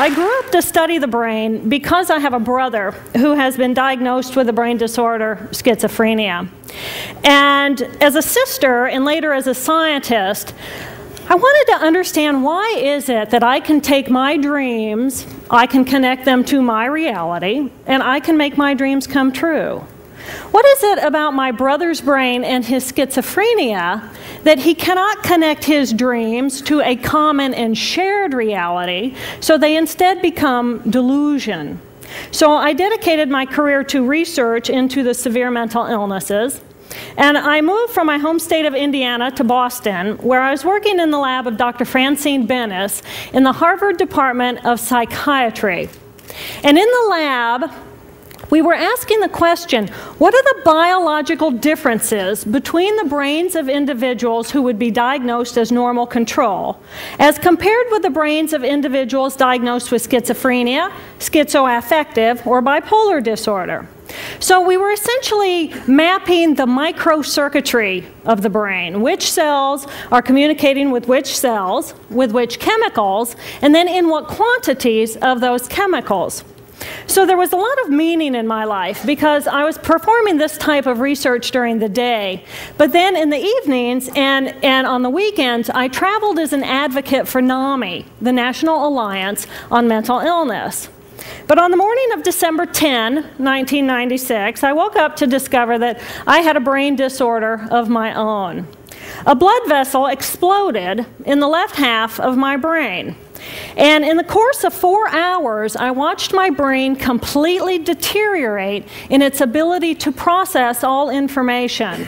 I grew up to study the brain because I have a brother who has been diagnosed with the brain disorder schizophrenia. And as a sister, and later as a scientist, I wanted to understand, why is it that I can take my dreams, I can connect them to my reality, and I can make my dreams come true? What is it about my brother's brain and his schizophrenia that he cannot connect his dreams to a common and shared reality, so they instead become delusion? So I dedicated my career to research into the severe mental illnesses, and I moved from my home state of Indiana to Boston, where I was working in the lab of Dr. Francine Benes in the Harvard Department of Psychiatry. And in the lab, we were asking the question, what are the biological differences between the brains of individuals who would be diagnosed as normal control, as compared with the brains of individuals diagnosed with schizophrenia, schizoaffective, or bipolar disorder? So we were essentially mapping the microcircuitry of the brain, which cells are communicating with which cells, with which chemicals, and then in what quantities of those chemicals. So there was a lot of meaning in my life because I was performing this type of research during the day. But then in the evenings and on the weekends, I traveled as an advocate for NAMI, the National Alliance on Mental Illness. But on the morning of December 10, 1996, I woke up to discover that I had a brain disorder of my own. A blood vessel exploded in the left half of my brain. And in the course of 4 hours, I watched my brain completely deteriorate in its ability to process all information.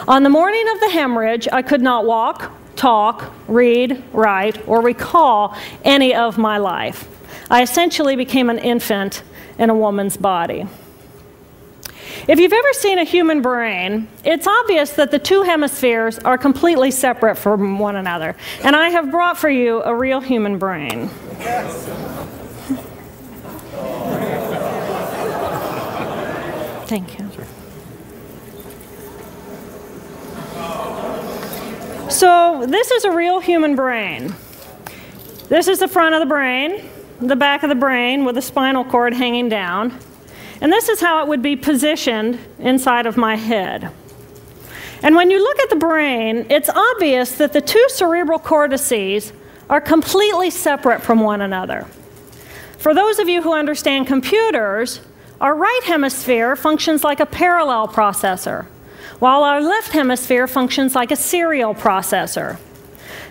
On the morning of the hemorrhage, I could not walk, talk, read, write, or recall any of my life. I essentially became an infant in a woman's body. If you've ever seen a human brain, it's obvious that the two hemispheres are completely separate from one another. And I have brought for you a real human brain. Thank you. So this is a real human brain. This is the front of the brain, the back of the brain with the spinal cord hanging down. And this is how it would be positioned inside of my head. And when you look at the brain, it's obvious that the two cerebral cortices are completely separate from one another. For those of you who understand computers, our right hemisphere functions like a parallel processor, while our left hemisphere functions like a serial processor.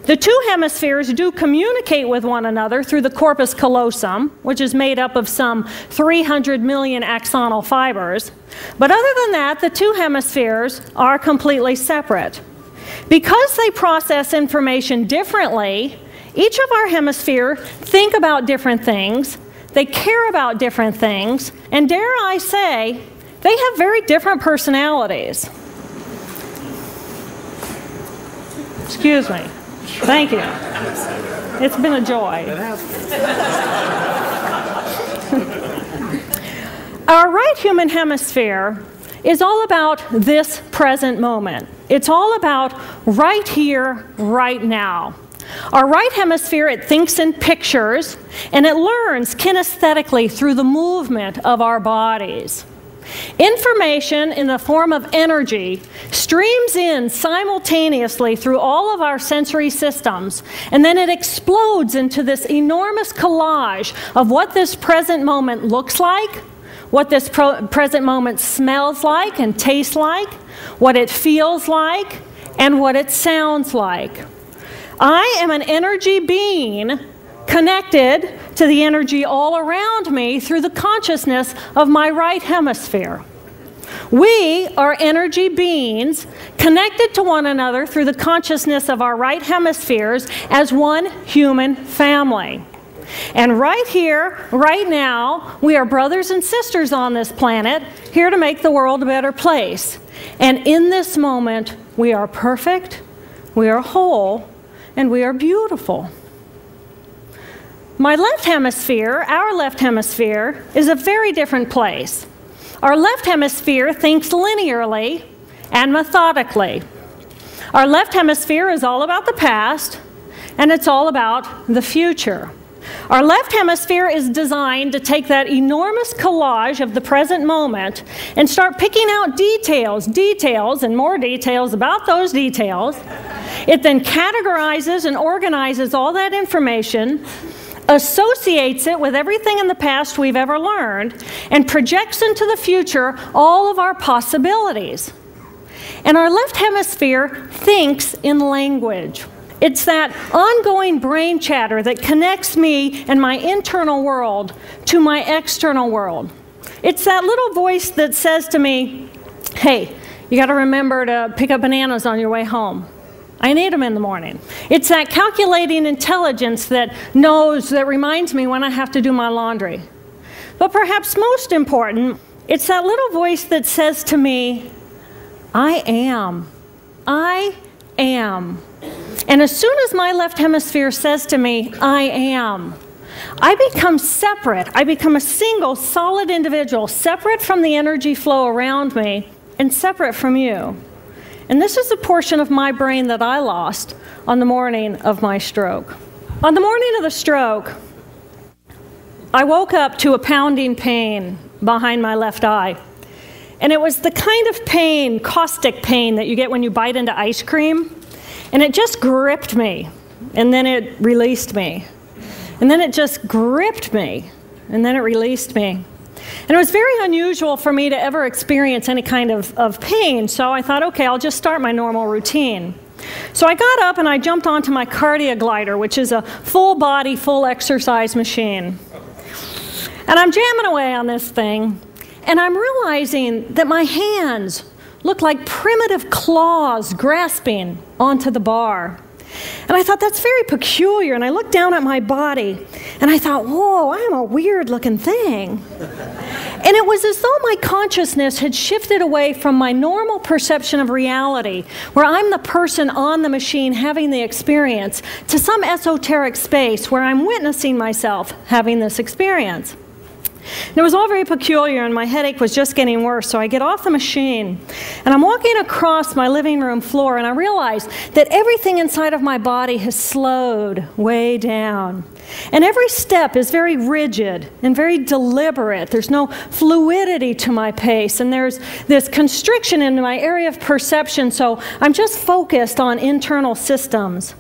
The two hemispheres do communicate with one another through the corpus callosum, which is made up of some 300 million axonal fibers. But other than that, the two hemispheres are completely separate. Because they process information differently, each of our hemispheres think about different things, they care about different things, and dare I say, they have very different personalities. Excuse me. Thank you. It's been a joy. Our right human hemisphere is all about this present moment. It's all about right here, right now. Our right hemisphere, it thinks in pictures, and it learns kinesthetically through the movement of our bodies. Information in the form of energy streams in simultaneously through all of our sensory systems, and then it explodes into this enormous collage of what this present moment looks like, what this present moment smells like and tastes like, what it feels like, and what it sounds like. I am an energy being connected to the energy all around me through the consciousness of my right hemisphere. We are energy beings connected to one another through the consciousness of our right hemispheres as one human family. And right here, right now, we are brothers and sisters on this planet, here to make the world a better place. And in this moment, we are perfect, we are whole, and we are beautiful. My left hemisphere, our left hemisphere, is a very different place. Our left hemisphere thinks linearly and methodically. Our left hemisphere is all about the past, and it's all about the future. Our left hemisphere is designed to take that enormous collage of the present moment and start picking out details, and more details about those details. It then categorizes and organizes all that information, associates it with everything in the past we've ever learned, and projects into the future all of our possibilities. And our left hemisphere thinks in language. It's that ongoing brain chatter that connects me and my internal world to my external world. It's that little voice that says to me, hey, you got to remember to pick up bananas on your way home. I need them in the morning. It's that calculating intelligence that reminds me when I have to do my laundry. But perhaps most important, it's that little voice that says to me, I am. I am. And as soon as my left hemisphere says to me, I am, I become separate. I become a single, solid individual, separate from the energy flow around me and separate from you. And this is the portion of my brain that I lost on the morning of my stroke. On the morning of the stroke, I woke up to a pounding pain behind my left eye. And it was the kind of pain, caustic pain, that you get when you bite into ice cream. And it just gripped me, and then it released me. And then it just gripped me, and then it released me. And it was very unusual for me to ever experience any kind of pain, so I thought, okay, I'll just start my normal routine. So I got up and I jumped onto my CardioGlider, which is a full-body, full-exercise machine. And I'm jamming away on this thing, and I'm realizing that my hands look like primitive claws grasping onto the bar. And I thought, that's very peculiar. And I looked down at my body, and I thought, whoa, I'm a weird-looking thing. And it was as though my consciousness had shifted away from my normal perception of reality, where I'm the person on the machine having the experience, to some esoteric space where I'm witnessing myself having this experience. And it was all very peculiar, and my headache was just getting worse, so I get off the machine, and I'm walking across my living room floor, and I realize that everything inside of my body has slowed way down. And every step is very rigid and very deliberate. There's no fluidity to my pace, and there's this constriction in my area of perception, so I'm just focused on internal systems.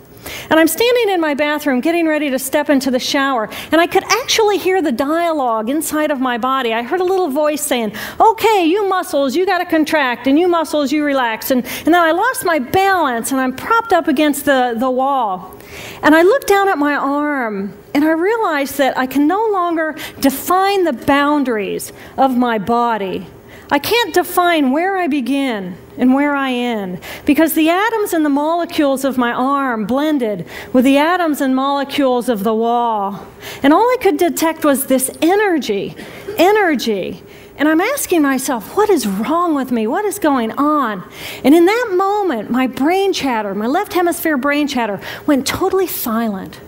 And I'm standing in my bathroom getting ready to step into the shower, and I could actually hear the dialogue inside of my body. I heard a little voice saying, okay, you muscles, you got to contract, and you muscles, you relax. And then I lost my balance, and I'm propped up against the wall. And I looked down at my arm, and I realized that I can no longer define the boundaries of my body. I can't define where I begin and where I end, because the atoms and the molecules of my arm blended with the atoms and molecules of the wall. And all I could detect was this energy. And I'm asking myself, what is wrong with me? What is going on? And in that moment, my brain chatter, my left hemisphere brain chatter, went totally silent.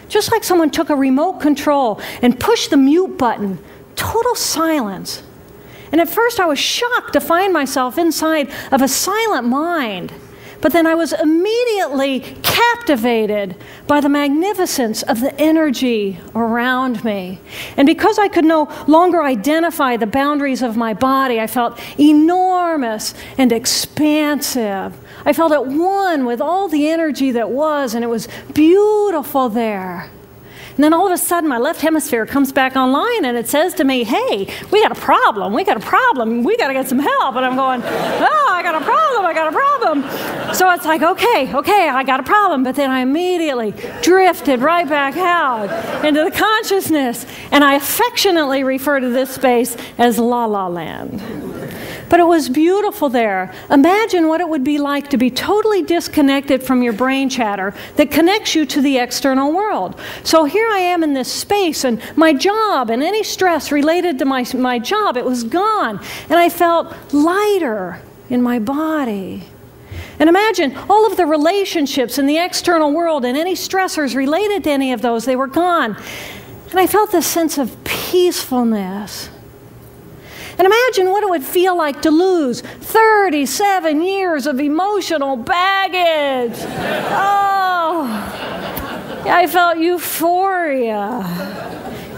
Just like someone took a remote control and pushed the mute button. Total silence. And at first I was shocked to find myself inside of a silent mind. But then I was immediately captivated by the magnificence of the energy around me. And because I could no longer identify the boundaries of my body, I felt enormous and expansive. I felt at one with all the energy that was, and it was beautiful there. And then all of a sudden, my left hemisphere comes back online, and it says to me, hey, we got a problem, we got to get some help. And I'm going, oh, I got a problem. So it's like, okay, I got a problem. But then I immediately drifted right back out into the consciousness, and I affectionately refer to this space as La La Land. But it was beautiful there. Imagine what it would be like to be totally disconnected from your brain chatter that connects you to the external world. So here I am in this space, and my job and any stress related to my job, it was gone. And I felt lighter in my body. And imagine all of the relationships in the external world and any stressors related to any of those, they were gone. And I felt this sense of peacefulness. And imagine what it would feel like to lose 37 years of emotional baggage. Oh. I felt euphoria.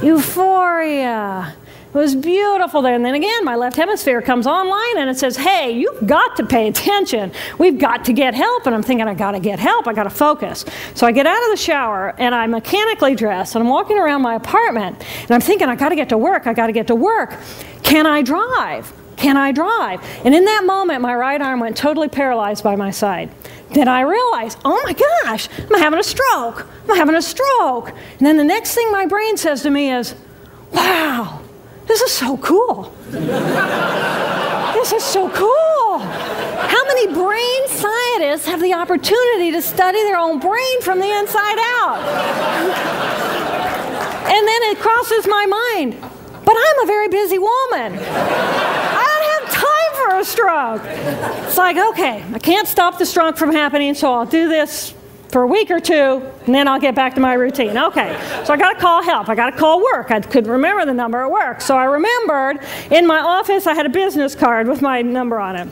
Euphoria. It was beautiful there. And then again, my left hemisphere comes online and it says, hey, you've got to pay attention. We've got to get help. And I'm thinking, I got to get help. I got to focus. So I get out of the shower and I'm mechanically dressed and I'm walking around my apartment and I'm thinking, I got to get to work. I got to get to work. Can I drive? Can I drive? And in that moment, my right arm went totally paralyzed by my side. Then I realized, oh my gosh, I'm having a stroke. I'm having a stroke. And then the next thing my brain says to me is, wow, this is so cool. This is so cool. How many brain scientists have the opportunity to study their own brain from the inside out? And then it crosses my mind, but I'm a very busy woman. I don't have time for a stroke. It's like, okay, I can't stop the stroke from happening, so I'll do this for a week or two, and then I'll get back to my routine. Okay, so I got to call help. I got to call work. I couldn't remember the number at work. So I remembered in my office I had a business card with my number on it.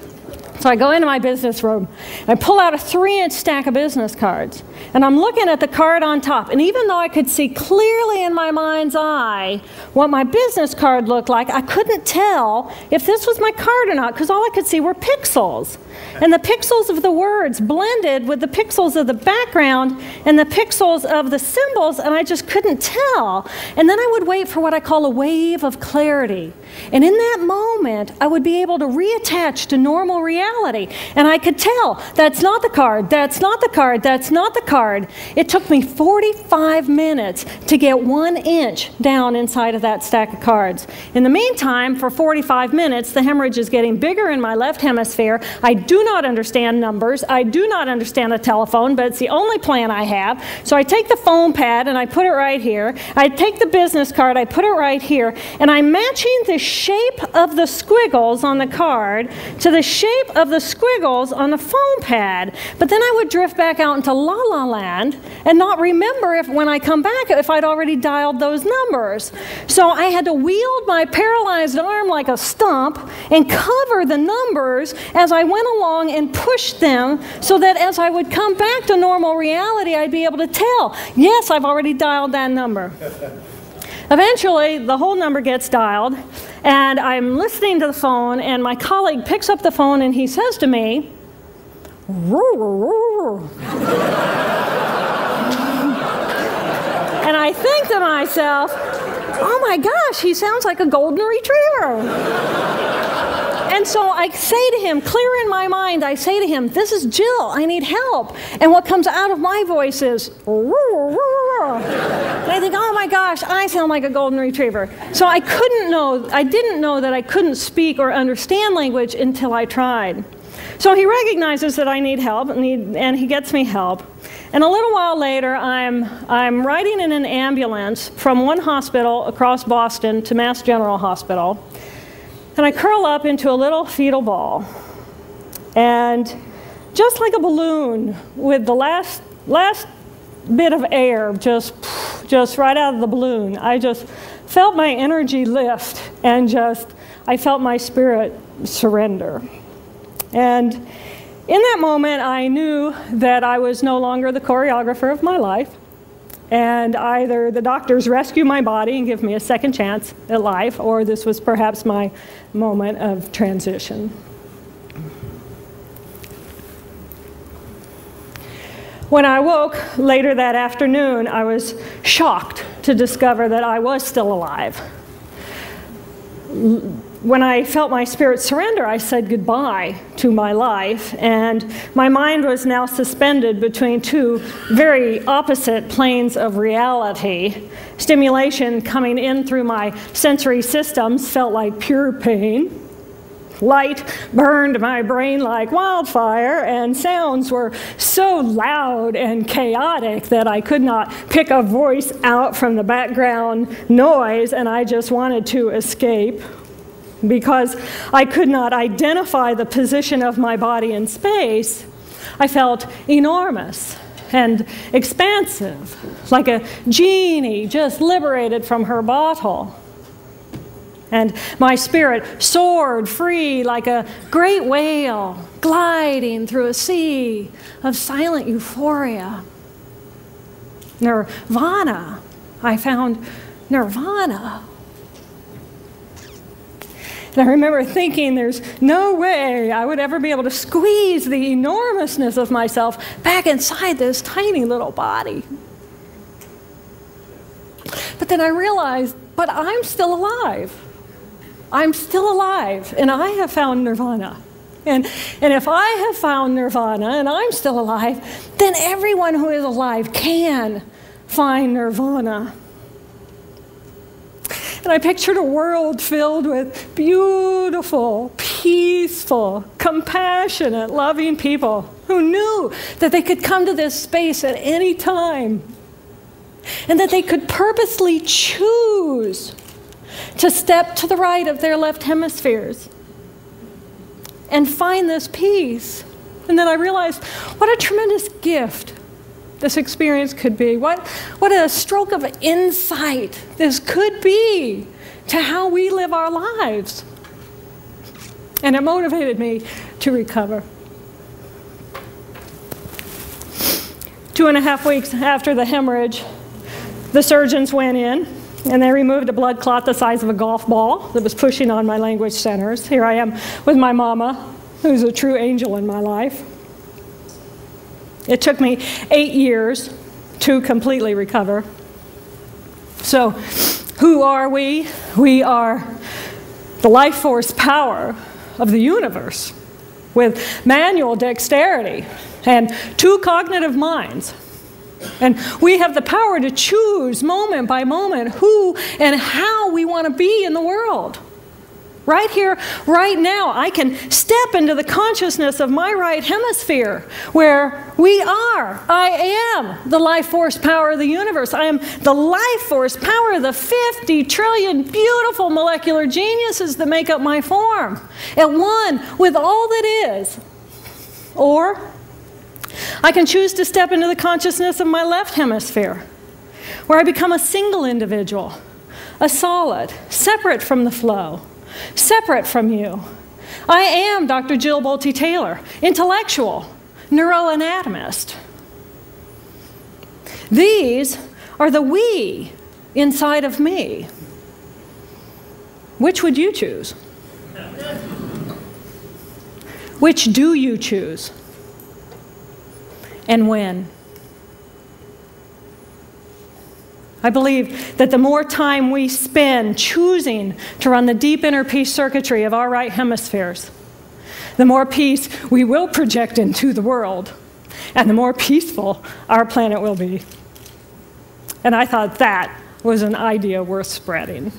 So I go into my business room, and I pull out a 3-inch stack of business cards, and I'm looking at the card on top. And even though I could see clearly in my mind's eye what my business card looked like, I couldn't tell if this was my card or not, because all I could see were pixels. And the pixels of the words blended with the pixels of the background and the pixels of the symbols, and I just couldn't tell. And then I would wait for what I call a wave of clarity. And in that moment, I would be able to reattach to normal reality. And I could tell, that's not the card, that's not the card, that's not the card. It took me 45 minutes to get 1 inch down inside of that stack of cards. In the meantime, for 45 minutes, the hemorrhage is getting bigger in my left hemisphere. I do not understand numbers. I do not understand a telephone, but it's the only plan I have. So I take the foam pad and I put it right here. I take the business card, I put it right here, and I'm matching the shape of the squiggles on the card to the shape of the squiggles on the foam pad. But then I would drift back out into La La Land and not remember if when I come back if I'd already dialed those numbers. So I had to wield my paralyzed arm like a stump and cover the numbers as I went along and push them so that as I would come back to normal reality, I'd be able to tell, yes, I've already dialed that number. Eventually, the whole number gets dialed, and I'm listening to the phone, and my colleague picks up the phone, and he says to me, and I think to myself, oh my gosh, he sounds like a golden retriever. And so I say to him, clear in my mind, I say to him, this is Jill, I need help. And what comes out of my voice is, and I think, oh my gosh, I sound like a golden retriever. So I didn't know that I couldn't speak or understand language until I tried. So he recognizes that I need help, and he gets me help. And a little while later, I'm riding in an ambulance from one hospital across Boston to Mass General Hospital. And I curl up into a little fetal ball. And just like a balloon with the last bit of air just right out of the balloon, I just felt my energy lift and I felt my spirit surrender. And in that moment, I knew that I was no longer the choreographer of my life. And either the doctors rescue my body and give me a second chance at life, or this was perhaps my moment of transition. When I woke later that afternoon, I was shocked to discover that I was still alive. When I felt my spirit surrender, I said goodbye to my life, and my mind was now suspended between two very opposite planes of reality. Stimulation coming in through my sensory systems felt like pure pain. Light burned my brain like wildfire, and sounds were so loud and chaotic that I could not pick a voice out from the background noise, and I just wanted to escape. Because I could not identify the position of my body in space, I felt enormous and expansive, like a genie just liberated from her bottle. And my spirit soared free like a great whale gliding through a sea of silent euphoria. nirvana. I found nirvana. And I remember thinking there's no way I would ever be able to squeeze the enormousness of myself back inside this tiny little body. But then I realized, but I'm still alive. I'm still alive, and I have found nirvana. And if I have found nirvana and I'm still alive, then everyone who is alive can find nirvana. And I pictured a world filled with beautiful, peaceful, compassionate, loving people who knew that they could come to this space at any time and that they could purposely choose to step to the right of their left hemispheres and find this peace. And then I realized what a tremendous gift this experience could be. What a stroke of insight this could be to how we live our lives. And it motivated me to recover. 2.5 weeks after the hemorrhage, the surgeons went in and they removed a blood clot the size of a golf ball that was pushing on my language centers. Here I am with my mama, who's a true angel in my life. It took me 8 years to completely recover. So, who are we? We are the life force power of the universe with manual dexterity and 2 cognitive minds. And we have the power to choose moment by moment who and how we want to be in the world. Right here, right now, I can step into the consciousness of my right hemisphere where we are. I am the life force power of the universe. I am the life force power of the 50 trillion beautiful molecular geniuses that make up my form, at one with all that is. Or I can choose to step into the consciousness of my left hemisphere, where I become a single individual, a solid, separate from the flow, separate from you. I am Dr. Jill Bolte Taylor, intellectual, neuroanatomist. These are the we inside of me. Which would you choose? Which do you choose? And when? I believe that the more time we spend choosing to run the deep inner peace circuitry of our right hemispheres, the more peace we will project into the world, and the more peaceful our planet will be. And I thought that was an idea worth spreading.